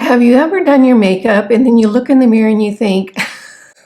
Have you ever done your makeup and then you look in the mirror and you think,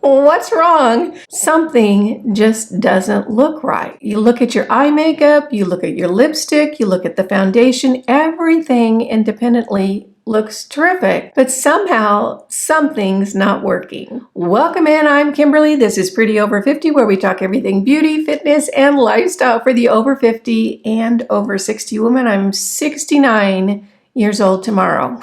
what's wrong? Something just doesn't look right. You look at your eye makeup, you look at your lipstick, you look at the foundation, everything independently looks terrific, but somehow something's not working. Welcome in, I'm Kimberly. This is Pretty Over 50, where we talk everything beauty, fitness, and lifestyle for the over 50 and over 60 women. I'm 69 years old tomorrow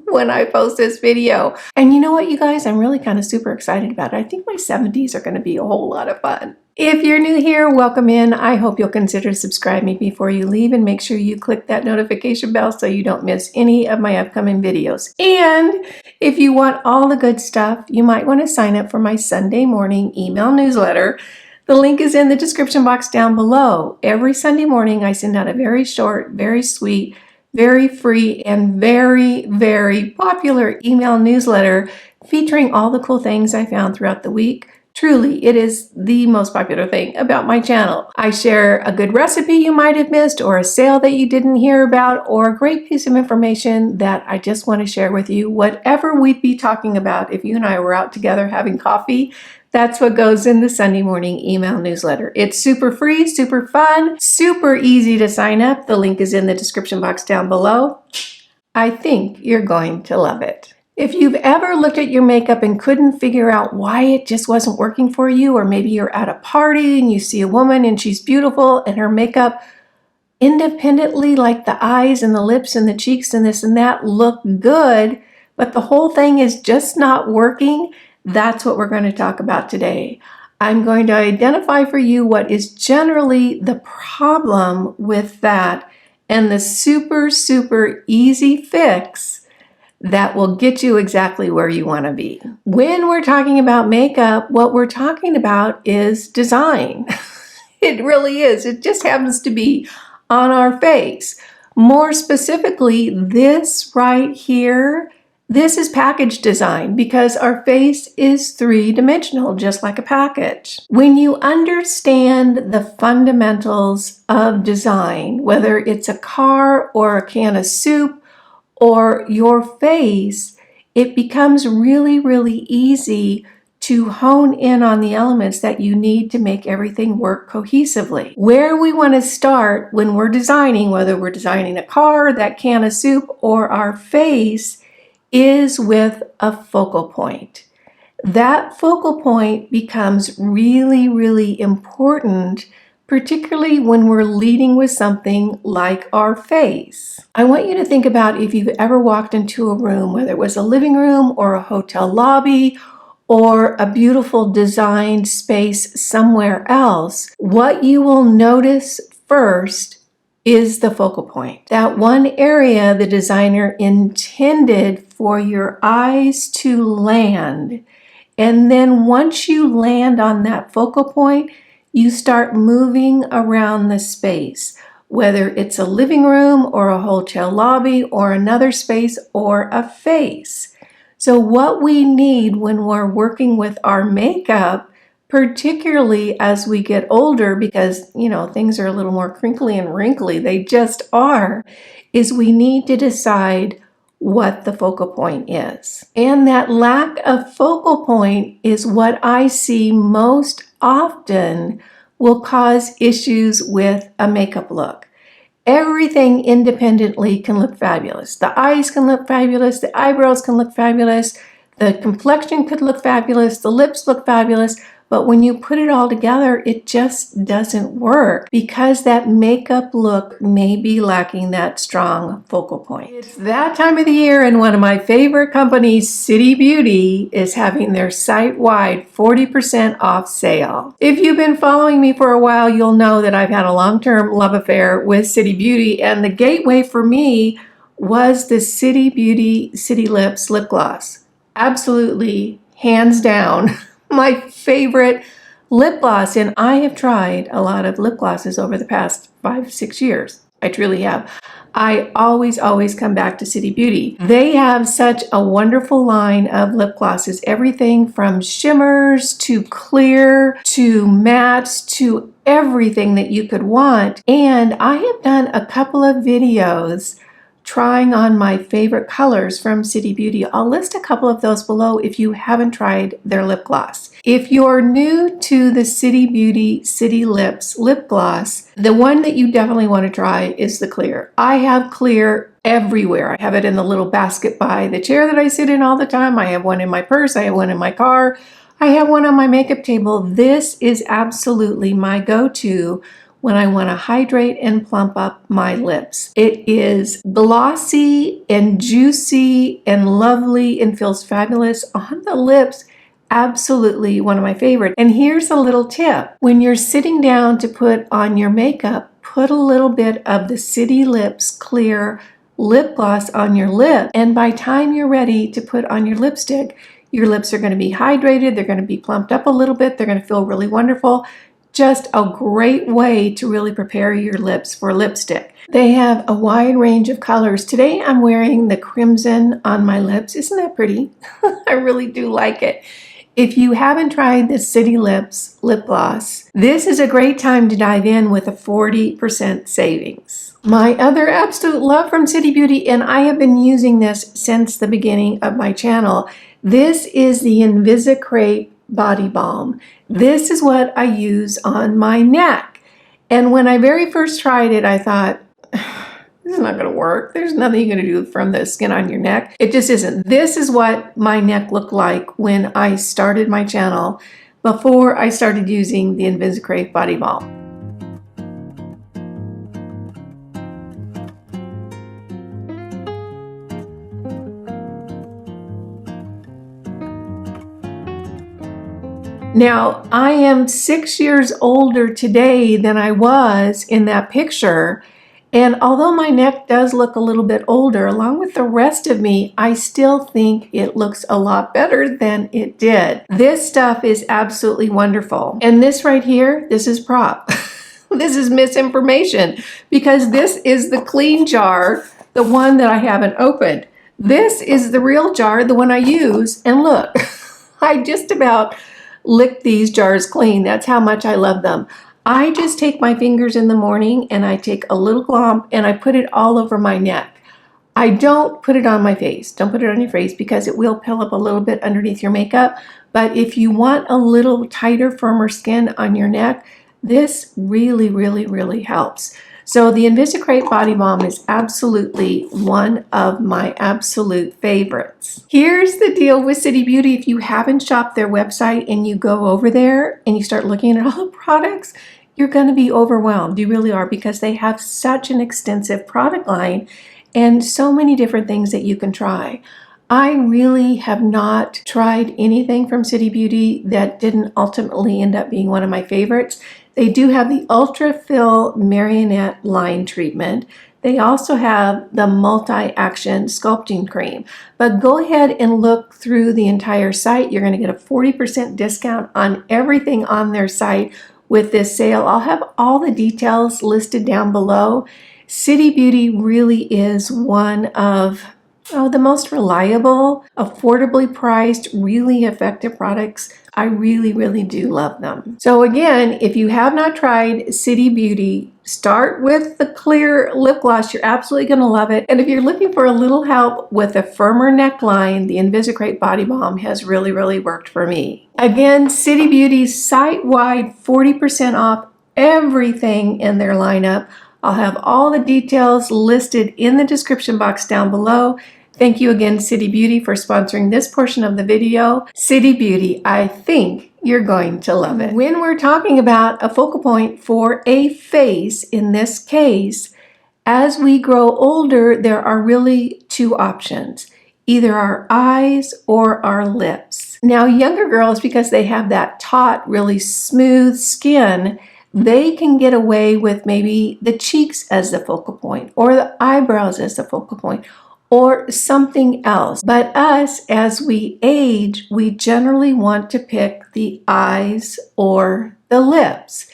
when I post this video. And you know what, you guys? I'm really kind of super excited about it. I think my 70s are going to be a whole lot of fun. If you're new here, welcome in. I hope you'll consider subscribing before you leave and make sure you click that notification bell so you don't miss any of my upcoming videos. And if you want all the good stuff, you might want to sign up for my Sunday morning email newsletter. The link is in the description box down below. Every Sunday morning, I send out a very short, very sweet, very free, and very, very popular email newsletter featuring all the cool things I found throughout the week. Truly, it is the most popular thing about my channel. I share a good recipe you might have missed, or a sale that you didn't hear about, or a great piece of information that I just want to share with you. Whatever we'd be talking about if you and I were out together having coffee, that's what goes in the Sunday morning email newsletter. It's super free, super fun, super easy to sign up. The link is in the description box down below. I think you're going to love it. If you've ever looked at your makeup and couldn't figure out why it just wasn't working for you, or maybe you're at a party and you see a woman and she's beautiful and her makeup independently, like the eyes and the lips and the cheeks and this and that, look good, but the whole thing is just not working, that's what we're going to talk about today. I'm going to identify for you what is generally the problem with that and the super, super easy fix that will get you exactly where you want to be. When we're talking about makeup, what we're talking about is design. It really is. It just happens to be on our face. More specifically, this right here, this is package design because our face is three-dimensional, just like a package. When you understand the fundamentals of design, whether it's a car or a can of soup or your face, it becomes really, really easy to hone in on the elements that you need to make everything work cohesively. Where we want to start when we're designing, whether we're designing a car, that can of soup, or our face, is with a focal point. That focal point becomes really, really important, particularly when we're leading with something like our face. I want you to think about if you've ever walked into a room, whether it was a living room or a hotel lobby or a beautiful designed space somewhere else, what you will notice first is the focal point. That one area the designer intended for your eyes to land. And then once you land on that focal point, you start moving around the space, whether it's a living room or a hotel lobby or another space or a face. So what we need when we're working with our makeup, particularly as we get older, because, you know, things are a little more crinkly and wrinkly, they just are, is we need to decide what the focal point is. And that lack of focal point is what I see most often will cause issues with a makeup look. Everything independently can look fabulous. The eyes can look fabulous, the eyebrows can look fabulous, the complexion could look fabulous, the lips look fabulous, but when you put it all together, it just doesn't work because that makeup look may be lacking that strong focal point. It's that time of the year, and one of my favorite companies, City Beauty, is having their site-wide 40% off sale. If you've been following me for a while, you'll know that I've had a long-term love affair with City Beauty, and the gateway for me was the City Beauty City Lips lip gloss. Absolutely, hands down, my favorite lip gloss. And I have tried a lot of lip glosses over the past 5-6 years. I truly have. I always come back to City Beauty. They have such a wonderful line of lip glosses, everything from shimmers to clear to mattes to everything that you could want. And I have done a couple of videos trying on my favorite colors from City Beauty. I'll list a couple of those below if you haven't tried their lip gloss. If you're new to the City Beauty City Lips lip gloss, the one that you definitely want to try is the clear. I have clear everywhere. I have it in the little basket by the chair that I sit in all the time. I have one in my purse. I have one in my car. I have one on my makeup table. This is absolutely my go-to when I want to hydrate and plump up my lips. It is glossy and juicy and lovely and feels fabulous on the lips. Absolutely one of my favorites. And here's a little tip. When you're sitting down to put on your makeup, put a little bit of the City Lips Clear lip gloss on your lip. And by the time you're ready to put on your lipstick, your lips are going to be hydrated. They're going to be plumped up a little bit. They're going to feel really wonderful. Just a great way to really prepare your lips for lipstick. They have a wide range of colors. Today I'm wearing the crimson on my lips. Isn't that pretty? I really do like it. If you haven't tried the City Lips lip gloss, this is a great time to dive in with a 40% savings. My other absolute love from City Beauty, and I have been using this since the beginning of my channel, this is the Invisicrepe Body Balm. This is what I use on my neck. And when I very first tried it, I thought, this is not going to work. There's nothing you're going to do from the skin on your neck. It just isn't. This is what my neck looked like when I started my channel before I started using the Invisicrepe Body Balm. Now, I am 6 years older today than I was in that picture. And although my neck does look a little bit older, along with the rest of me, I still think it looks a lot better than it did. This stuff is absolutely wonderful. And this right here, this is prop. This is misinformation because this is the clean jar, the one that I haven't opened. This is the real jar, the one I use. And look, I just about lick these jars clean. That's how much I love them. I just take my fingers in the morning and I take a little glomp and I put it all over my neck. I don't put it on my face. Don't put it on your face because it will pill up a little bit underneath your makeup. But if you want a little tighter, firmer skin on your neck, this really, really, really helps. So the Invisicrepe Body Balm is absolutely one of my absolute favorites. Here's the deal with City Beauty. If you haven't shopped their website and you go over there and you start looking at all the products, you're going to be overwhelmed. You really are, because they have such an extensive product line and so many different things that you can try. I really have not tried anything from City Beauty that didn't ultimately end up being one of my favorites. They do have the Ultra Fill Marionette Line Treatment. They also have the Multi-Action Sculpting Cream. But go ahead and look through the entire site. You're going to get a 40% discount on everything on their site with this sale. I'll have all the details listed down below. City Beauty really is one of the most reliable, affordably priced, really effective products. I really, really do love them. So again, if you have not tried City Beauty, start with the clear lip gloss. You're absolutely going to love it. And if you're looking for a little help with a firmer neckline, the Invisicrepe Body Balm has really, really worked for me. Again, City Beauty's site-wide 40% off everything in their lineup. I'll have all the details listed in the description box down below. Thank you again, City Beauty, for sponsoring this portion of the video. City Beauty, I think you're going to love it. When we're talking about a focal point for a face, in this case, as we grow older, there are really two options, either our eyes or our lips. Now, younger girls, because they have that taut, really smooth skin, they can get away with maybe the cheeks as the focal point or the eyebrows as the focal point, or something else. But us, as we age, we generally want to pick the eyes or the lips.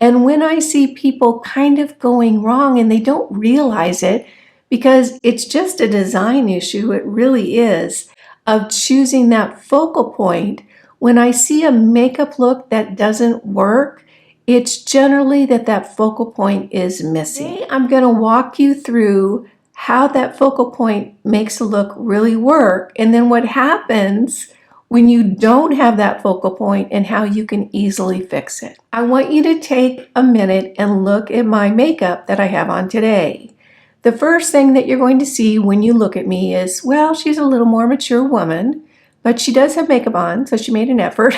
And when I see people kind of going wrong and they don't realize it, because it's just a design issue, it really is, of choosing that focal point, when I see a makeup look that doesn't work, it's generally that focal point is missing. Today, I'm going to walk you through how that focal point makes a look really work, and then what happens when you don't have that focal point and how you can easily fix it. I want you to take a minute and look at my makeup that I have on today. The first thing that you're going to see when you look at me is, well, she's a little more mature woman, but she does have makeup on, so she made an effort.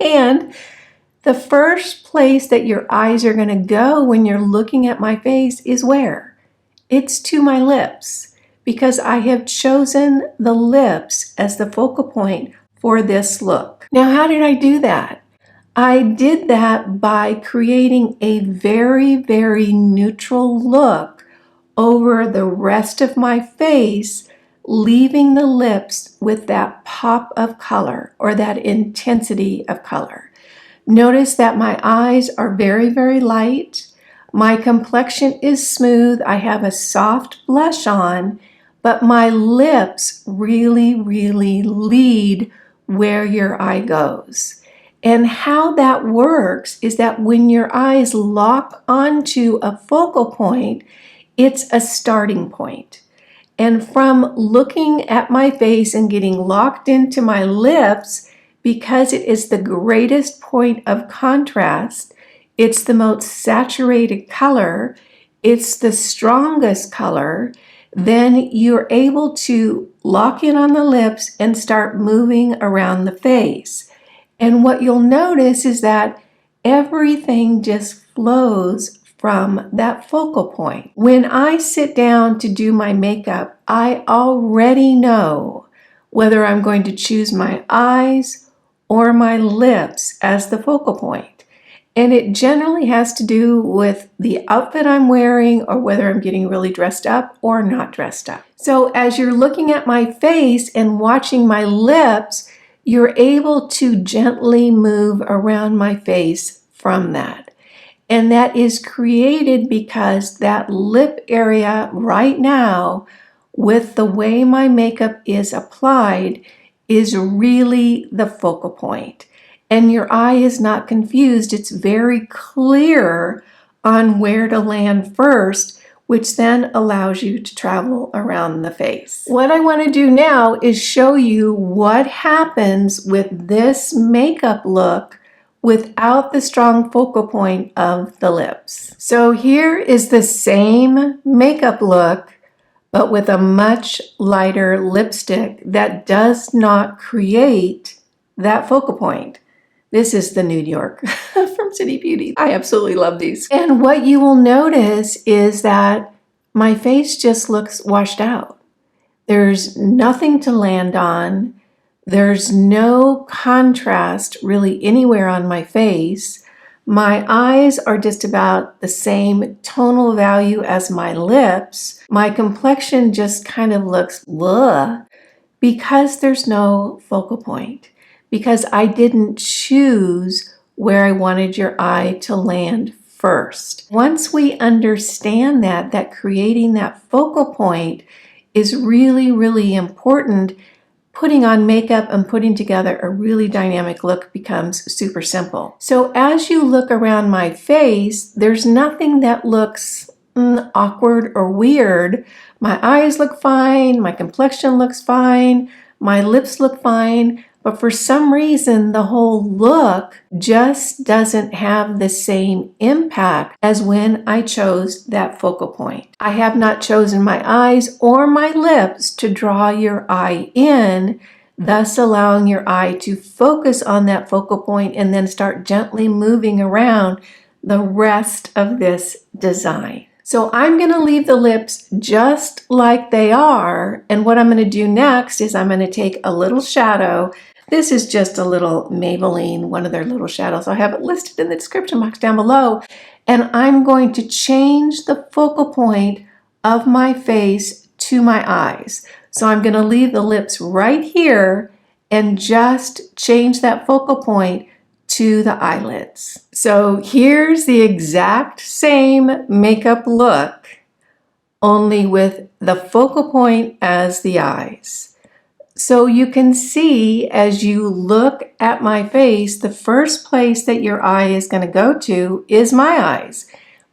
And the first place that your eyes are going to go when you're looking at my face is where? It's to my lips, because I have chosen the lips as the focal point for this look. Now, how did I do that? I did that by creating a very, very neutral look over the rest of my face, leaving the lips with that pop of color or that intensity of color. Notice that my eyes are very, very light. My complexion is smooth. I have a soft blush on, but my lips really, really lead where your eye goes. And how that works is that when your eyes lock onto a focal point, it's a starting point. And from looking at my face and getting locked into my lips, because it is the greatest point of contrast, it's the most saturated color, it's the strongest color, then you're able to lock in on the lips and start moving around the face. And what you'll notice is that everything just flows from that focal point. When I sit down to do my makeup, I already know whether I'm going to choose my eyes or my lips as the focal point. And it generally has to do with the outfit I'm wearing or whether I'm getting really dressed up or not dressed up. So as you're looking at my face and watching my lips, you're able to gently move around my face from that. And that is created because that lip area right now, with the way my makeup is applied, is really the focal point. And your eye is not confused. It's very clear on where to land first, which then allows you to travel around the face. What I want to do now is show you what happens with this makeup look without the strong focal point of the lips. So here is the same makeup look, but with a much lighter lipstick that does not create that focal point. This is the New York from City Beauty. I absolutely love these. And what you will notice is that my face just looks washed out. There's nothing to land on. There's no contrast really anywhere on my face. My eyes are just about the same tonal value as my lips. My complexion just kind of looks blah because there's no focal point. Because I didn't choose where I wanted your eye to land first. Once we understand that creating that focal point is really, really important, putting on makeup and putting together a really dynamic look becomes super simple. So as you look around my face, there's nothing that looks awkward or weird. My eyes look fine, my complexion looks fine, my lips look fine. But for some reason, the whole look just doesn't have the same impact as when I chose that focal point. I have not chosen my eyes or my lips to draw your eye in, thus allowing your eye to focus on that focal point and then start gently moving around the rest of this design. So I'm going to leave the lips just like they are. And what I'm going to do next is I'm going to take a little shadow. This is just a little Maybelline, one of their little shadows. I have it listed in the description box down below. And I'm going to change the focal point of my face to my eyes. So I'm going to leave the lips right here and just change that focal point to the eyelids. So here's the exact same makeup look, only with the focal point as the eyes. So you can see as you look at my face, the first place that your eye is going to go to is my eyes.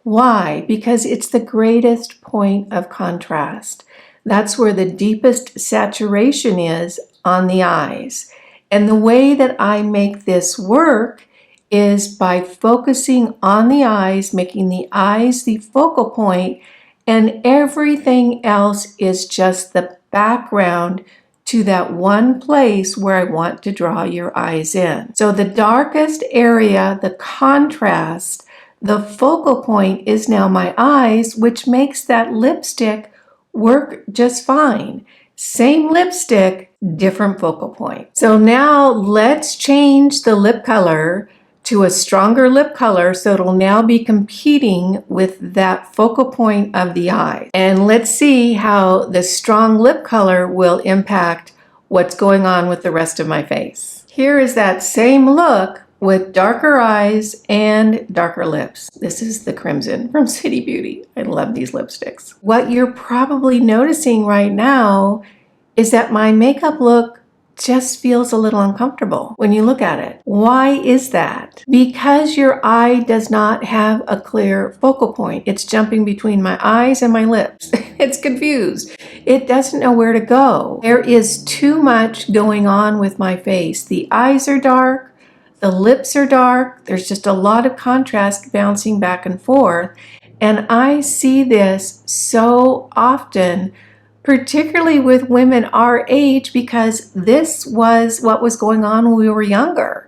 Why? Because it's the greatest point of contrast. That's where the deepest saturation is on the eyes. And the way that I make this work is by focusing on the eyes, making the eyes the focal point, and everything else is just the background to that one place where I want to draw your eyes in. So the darkest area, the contrast, the focal point is now my eyes, which makes that lipstick work just fine. Same lipstick, different focal point. So now let's change the lip color to a stronger lip color so it'll now be competing with that focal point of the eye. And let's see how the strong lip color will impact what's going on with the rest of my face. Here is that same look with darker eyes and darker lips. This is the Crimson from City Beauty. I love these lipsticks. What you're probably noticing right now is that my makeup look just feels a little uncomfortable when you look at it. Why is that? Because your eye does not have a clear focal point. It's jumping between my eyes and my lips. It's confused. It doesn't know where to go. There is too much going on with my face. The eyes are dark, the lips are dark. There's just a lot of contrast bouncing back and forth. And I see this so often, particularly with women our age, because this was what was going on when we were younger.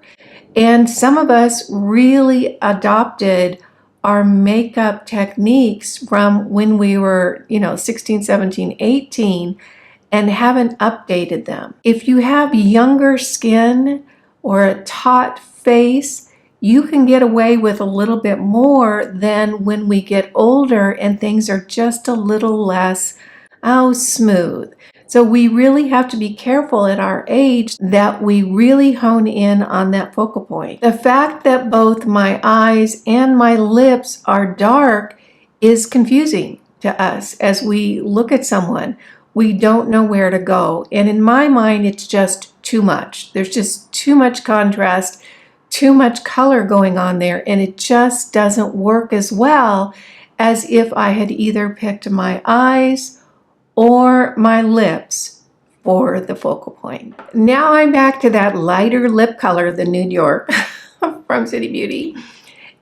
And some of us really adopted our makeup techniques from when we were, 16, 17, 18, and haven't updated them. If you have younger skin or a taut face, you can get away with a little bit more than when we get older and things are just a little less smooth. So we really have to be careful at our age that we really hone in on that focal point. The fact that both my eyes and my lips are dark is confusing to us as we look at someone. We don't know where to go. And in my mind, it's just too much. There's just too much contrast, too much color going on there, and it just doesn't work as well as if I had either picked my eyes or my lips for the focal point. Now I'm back to that lighter lip color, the New York from City Beauty.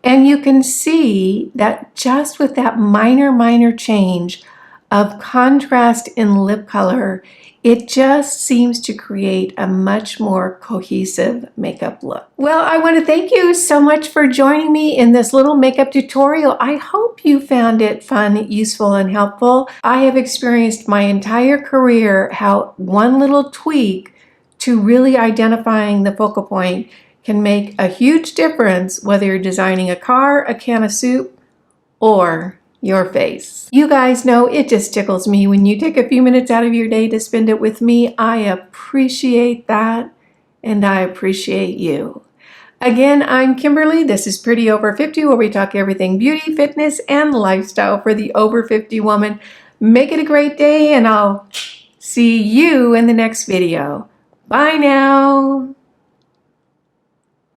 And you can see that just with that minor change of contrast in lip color, it just seems to create a much more cohesive makeup look. Well, I want to thank you so much for joining me in this little makeup tutorial. I hope you found it fun, useful, and helpful. I have experienced my entire career how one little tweak to really identifying the focal point can make a huge difference whether you're designing a car, a can of soup, or your face. You guys know it just tickles me when you take a few minutes out of your day to spend it with me. I appreciate that, and I appreciate you. Again, I'm Kimberly. This is Pretty Over 50, where we talk everything beauty, fitness, and lifestyle for the over 50 woman. Make it a great day, and I'll see you in the next video. Bye now.